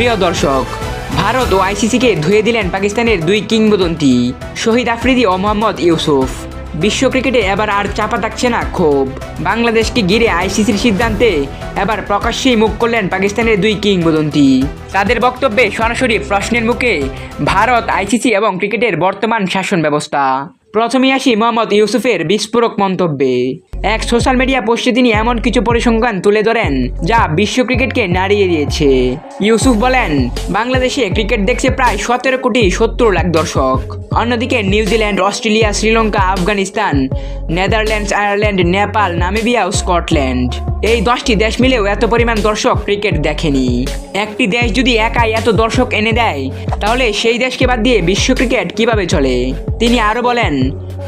প্রিয় দর্শক, ভারত ও আইসিসিকে ধুয়ে দিলেন পাকিস্তানের দুই কিংবদন্তি শহীদ আফ্রিদি ও মোহাম্মদ ইউসুফ। বিশ্ব ক্রিকেটে এবার আর চাপা থাকছে না ক্ষোভ। বাংলাদেশকে ঘিরে আইসিসির সিদ্ধান্তে এবার প্রকাশ্যেই মুখ করলেন পাকিস্তানের দুই কিংবদন্তি। তাদের বক্তব্যে সরাসরি প্রশ্নের মুখে ভারত, আইসিসি এবং ক্রিকেটের বর্তমান শাসন ব্যবস্থা। প্রথমেই আসি মোহাম্মদ ইউসুফের বিস্ফোরক মন্তব্যে। এক সোশ্যাল মিডিয়া পোস্টে তিনি এমন কিছু পরিসংখ্যান তুলে ধরেন যা বিশ্ব ক্রিকেটকে নাড়িয়ে দিয়েছে। ইউসুফ বলেন, বাংলাদেশে ক্রিকেট দেখছে প্রায় 17,70,00,000 দর্শক। অন্যদিকে New Zealand, Australia, Sri Lanka, Afghanistan, Netherlands, Ireland, Nepal, Namibia ও স্কটল্যান্ড, এই 10টি দেশ মিলেও এত পরিমাণ দর্শক ক্রিকেট দেখেনি। একটি দেশ যদি একাই এত দর্শক এনে দেয়, তাহলে সেই দেশকে বাদ দিয়ে বিশ্ব ক্রিকেট কিভাবে চলে? তিনি আরও বলেন,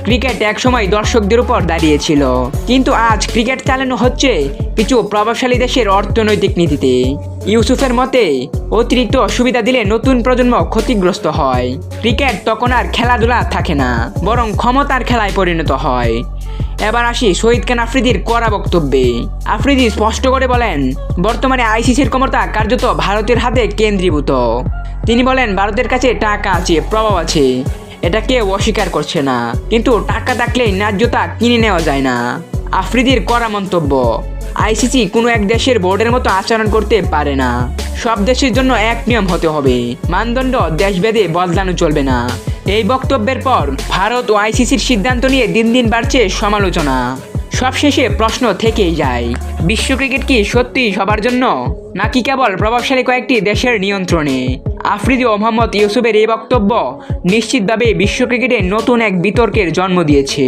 ক্রিকেট একসময় দর্শকদের উপর দাঁড়িয়েছিল, কিন্তু আজ ক্রিকেট চালানো হচ্ছে কিছু প্রভাবশালী দেশের অর্থনৈতিক নীতিতে। ইউসুফের মতে, অতিরিক্ত সুবিধা দিলে নতুন প্রজন্ম ক্ষতিগ্রস্ত হয়। ক্রিকেট তখন আর খেলাধুলা থাকে না, বরং ক্ষমতার খেলায় পরিণত হয়। এবার আসি শহীদ খান আফ্রিদির কড়া বক্তব্যে। আফ্রিদি স্পষ্ট করে বলেন, বর্তমানে আইসিসির ক্ষমতা কার্যত ভারতের হাতে কেন্দ্রীভূত। তিনি বলেন, ভারতের কাছে টাকা আছে, প্রভাব আছে, এটা কেউ অস্বীকার করছে না, কিন্তু টাকা থাকলেই ন্যায্যতা কিনে নেওয়া যায় না। আফ্রিদির কড়া মন্তব্য, আইসিসি কোনো এক দেশের বোর্ডের মতো আচরণ করতে পারে না। সব দেশের জন্য এক নিয়ম হতে হবে, মানদণ্ড দেশভেদে বদলানো চলবে না। এই বক্তব্যের পর ভারত ও আইসিসির সিদ্ধান্ত নিয়ে দিন দিন বাড়ছে সমালোচনা। সবশেষে প্রশ্ন থেকেই যায়, বিশ্ব ক্রিকেট কি সত্যি সবার জন্য, নাকি কেবল প্রভাবশালী কয়েকটি দেশের নিয়ন্ত্রণে? আফ্রিদি ও মোহাম্মদ ইউসুফের এই বক্তব্য নিশ্চিতভাবে বিশ্ব ক্রিকেটে নতুন এক বিতর্কের জন্ম দিয়েছে।